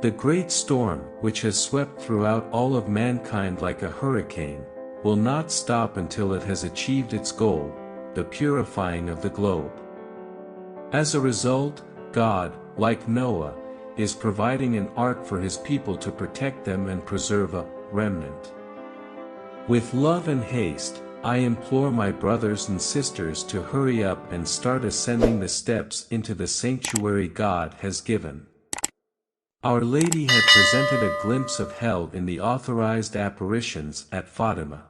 The great storm, which has swept throughout all of mankind like a hurricane, will not stop until it has achieved its goal, the purifying of the globe. As a result, God, like Noah, is providing an ark for his people to protect them and preserve a remnant. With love and haste, I implore my brothers and sisters to hurry up and start ascending the steps into the sanctuary God has given. Our Lady had presented a glimpse of hell in the authorized apparitions at Fatima.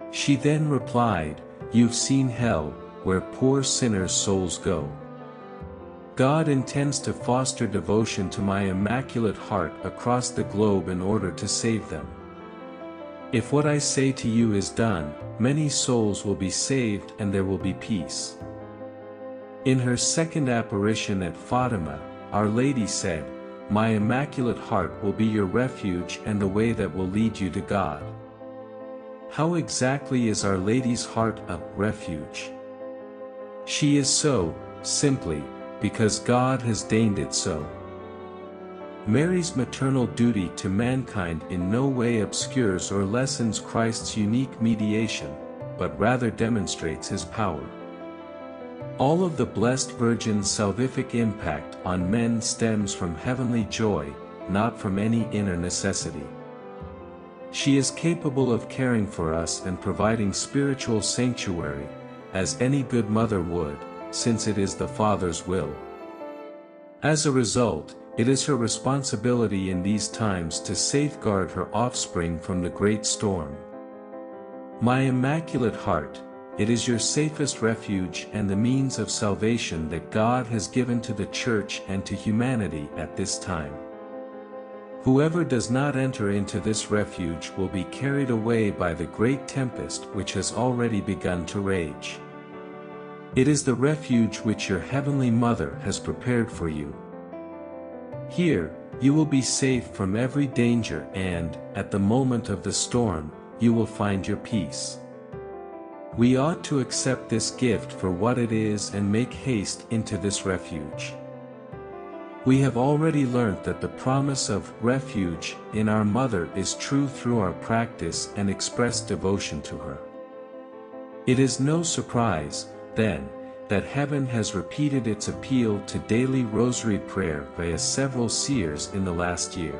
She then replied, "You've seen hell, where poor sinners' souls go." God intends to foster devotion to my Immaculate Heart across the globe in order to save them. If what I say to you is done, many souls will be saved and there will be peace. In her second apparition at Fatima, Our Lady said, "My Immaculate Heart will be your refuge and the way that will lead you to God." How exactly is Our Lady's heart a refuge? She is so, simply, because God has deigned it so. Mary's maternal duty to mankind in no way obscures or lessens Christ's unique mediation, but rather demonstrates his power. All of the Blessed Virgin's salvific impact on men stems from heavenly joy, not from any inner necessity. She is capable of caring for us and providing spiritual sanctuary, as any good mother would, since it is the Father's will. As a result, it is her responsibility in these times to safeguard her offspring from the great storm. My Immaculate Heart, it is your safest refuge and the means of salvation that God has given to the Church and to humanity at this time. Whoever does not enter into this refuge will be carried away by the great tempest which has already begun to rage. It is the refuge which your Heavenly Mother has prepared for you. Here, you will be safe from every danger and, at the moment of the storm, you will find your peace. We ought to accept this gift for what it is and make haste into this refuge. We have already learnt that the promise of refuge in our Mother is true through our practice and expressed devotion to her. It is no surprise, then, that heaven has repeated its appeal to daily rosary prayer via several seers in the last year.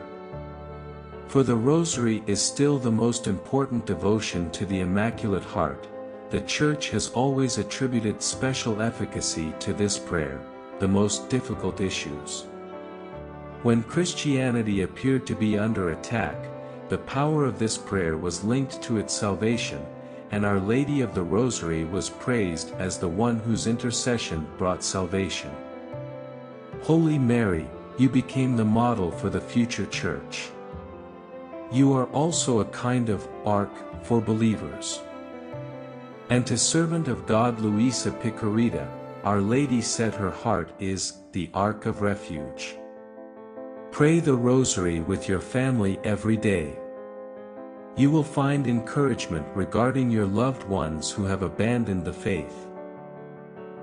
For the rosary is still the most important devotion to the Immaculate Heart, the Church has always attributed special efficacy to this prayer, the most difficult issues. When Christianity appeared to be under attack, the power of this prayer was linked to its salvation, and Our Lady of the Rosary was praised as the one whose intercession brought salvation. Holy Mary, you became the model for the future Church. You are also a kind of ark for believers. And to servant of God Luisa Piccarreta, Our Lady said her heart is the Ark of Refuge. Pray the Rosary with your family every day. You will find encouragement regarding your loved ones who have abandoned the faith.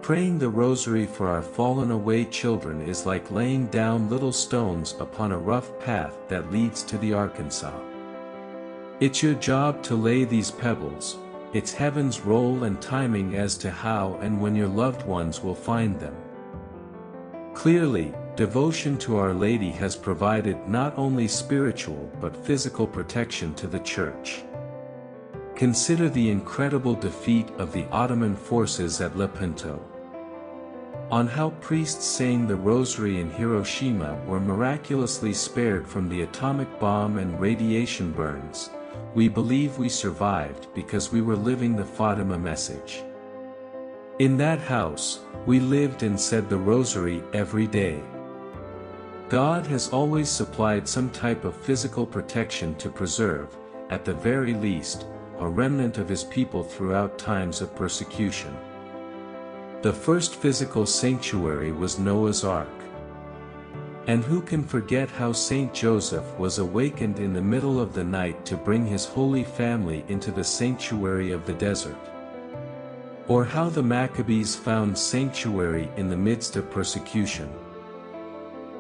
Praying the Rosary for our fallen away children is like laying down little stones upon a rough path that leads to the Arkansas. It's your job to lay these pebbles, it's heaven's role and timing as to how and when your loved ones will find them. Clearly, devotion to Our Lady has provided not only spiritual but physical protection to the Church. Consider the incredible defeat of the Ottoman forces at Lepanto. On how priests saying the Rosary in Hiroshima were miraculously spared from the atomic bomb and radiation burns, we believe we survived because we were living the Fatima message. In that house, we lived and said the Rosary every day. God has always supplied some type of physical protection to preserve, at the very least, a remnant of his people throughout times of persecution. The first physical sanctuary was Noah's Ark. And who can forget how Saint Joseph was awakened in the middle of the night to bring his holy family into the sanctuary of the desert? Or how the Maccabees found sanctuary in the midst of persecution?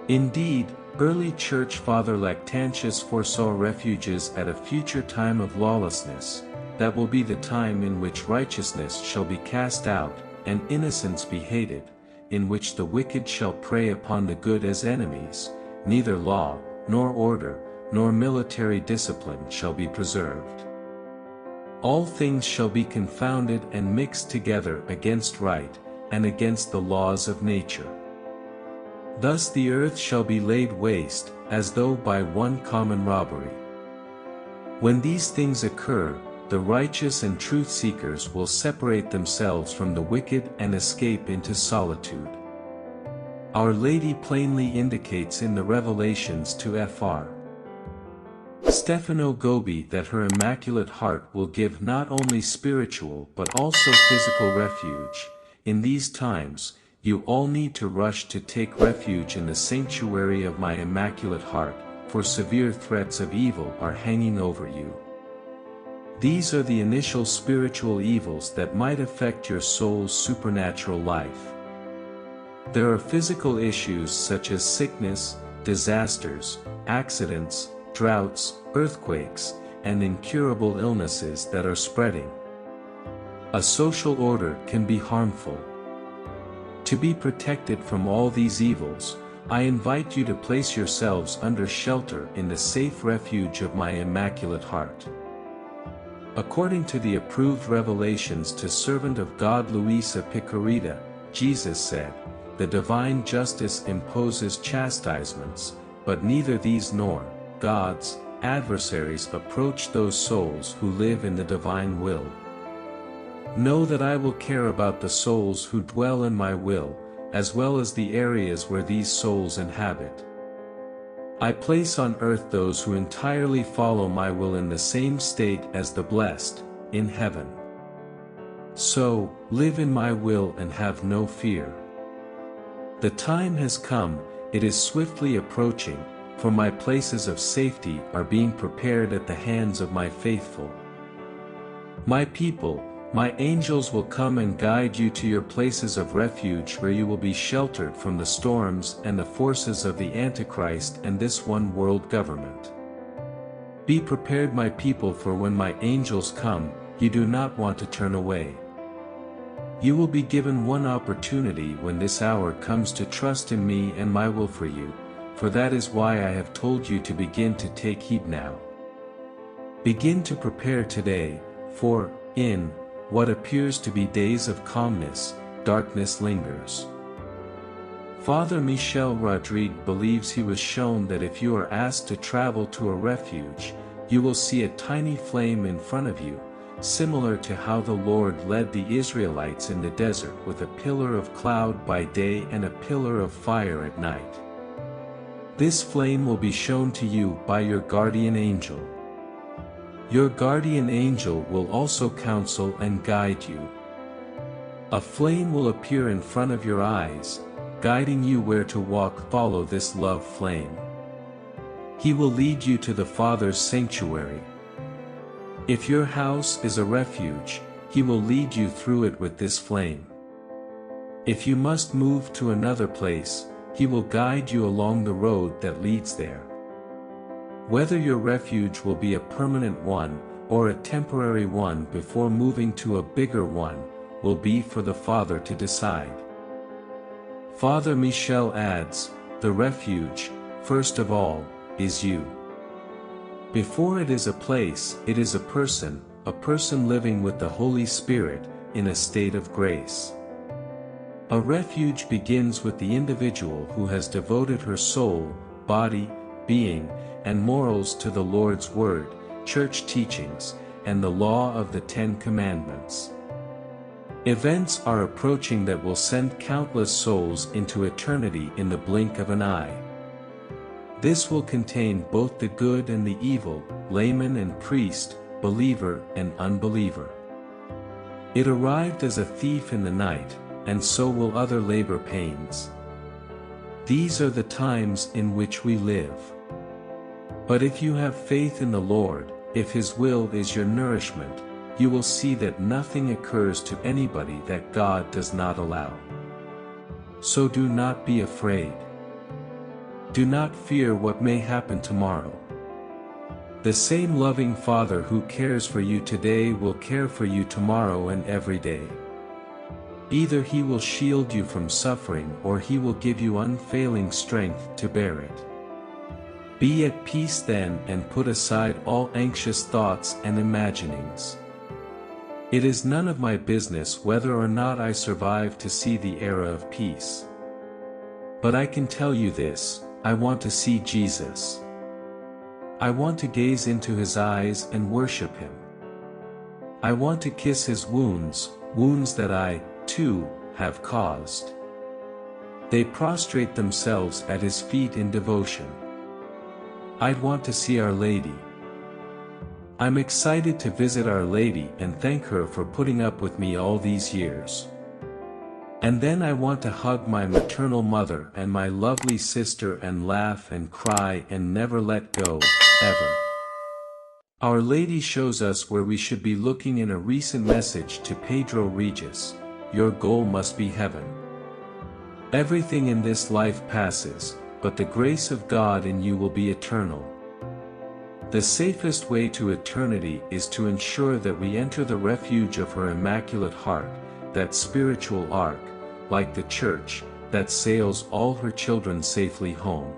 Indeed, Early Church Father Lactantius foresaw refuges at a future time of lawlessness, that will be the time in which righteousness shall be cast out, and innocence be hated, in which the wicked shall prey upon the good as enemies, neither law, nor order, nor military discipline shall be preserved. All things shall be confounded and mixed together against right, and against the laws of nature. Thus the earth shall be laid waste, as though by one common robbery. When these things occur, the righteous and truth-seekers will separate themselves from the wicked and escape into solitude. Our Lady plainly indicates in the revelations to Fr. Stefano Gobi that her Immaculate Heart will give not only spiritual but also physical refuge. In these times, you all need to rush to take refuge in the sanctuary of my Immaculate Heart, for severe threats of evil are hanging over you. These are the initial spiritual evils that might affect your soul's supernatural life. There are physical issues such as sickness, disasters, accidents, droughts, earthquakes, and incurable illnesses that are spreading. A social order can be harmful. To be protected from all these evils, I invite you to place yourselves under shelter in the safe refuge of my Immaculate Heart. According to the approved revelations to servant of God Luisa Piccarreta, Jesus said, "The divine justice imposes chastisements, but neither these nor God's adversaries approach those souls who live in the divine will. Know that I will care about the souls who dwell in my will, as well as the areas where these souls inhabit. I place on earth those who entirely follow my will in the same state as the blessed, in heaven. So, live in my will and have no fear. The time has come, it is swiftly approaching, for my places of safety are being prepared at the hands of my faithful. My people, my angels will come and guide you to your places of refuge where you will be sheltered from the storms and the forces of the Antichrist and this one world government. Be prepared, my people, for when my angels come, you do not want to turn away. You will be given one opportunity when this hour comes to trust in me and my will for you, for that is why I have told you to begin to take heed now. Begin to prepare today, for, in what appears to be days of calmness, darkness lingers. Father Michel Rodrigue believes he was shown that if you are asked to travel to a refuge, you will see a tiny flame in front of you, similar to how the Lord led the Israelites in the desert with a pillar of cloud by day and a pillar of fire at night. This flame will be shown to you by your guardian angel. Your guardian angel will also counsel and guide you. A flame will appear in front of your eyes, guiding you where to walk. Follow this love flame. He will lead you to the Father's sanctuary. If your house is a refuge, He will lead you through it with this flame. If you must move to another place, He will guide you along the road that leads there. Whether your refuge will be a permanent one, or a temporary one before moving to a bigger one, will be for the Father to decide. Father Michel adds, the refuge, first of all, is you. Before it is a place, it is a person living with the Holy Spirit, in a state of grace. A refuge begins with the individual who has devoted her soul, body, being, and morals to the Lord's Word, church teachings, and the law of the Ten Commandments. Events are approaching that will send countless souls into eternity in the blink of an eye. This will contain both the good and the evil, layman and priest, believer and unbeliever. It arrived as a thief in the night, and so will other labor pains. These are the times in which we live. But if you have faith in the Lord, if His will is your nourishment, you will see that nothing occurs to anybody that God does not allow. So do not be afraid. Do not fear what may happen tomorrow. The same loving Father who cares for you today will care for you tomorrow and every day. Either He will shield you from suffering or He will give you unfailing strength to bear it. Be at peace then and put aside all anxious thoughts and imaginings. It is none of my business whether or not I survive to see the era of peace. But I can tell you this, I want to see Jesus. I want to gaze into His eyes and worship Him. I want to kiss His wounds, wounds that I, too, have caused. They prostrate themselves at His feet in devotion. I'd want to see Our Lady. I'm excited to visit Our Lady and thank her for putting up with me all these years. And then I want to hug my maternal mother and my lovely sister and laugh and cry and never let go, ever. Our Lady shows us where we should be looking in a recent message to Pedro Regis: your goal must be heaven. Everything in this life passes, but the grace of God in you will be eternal. The safest way to eternity is to ensure that we enter the refuge of her Immaculate Heart, that spiritual ark, like the Church, that sails all her children safely home.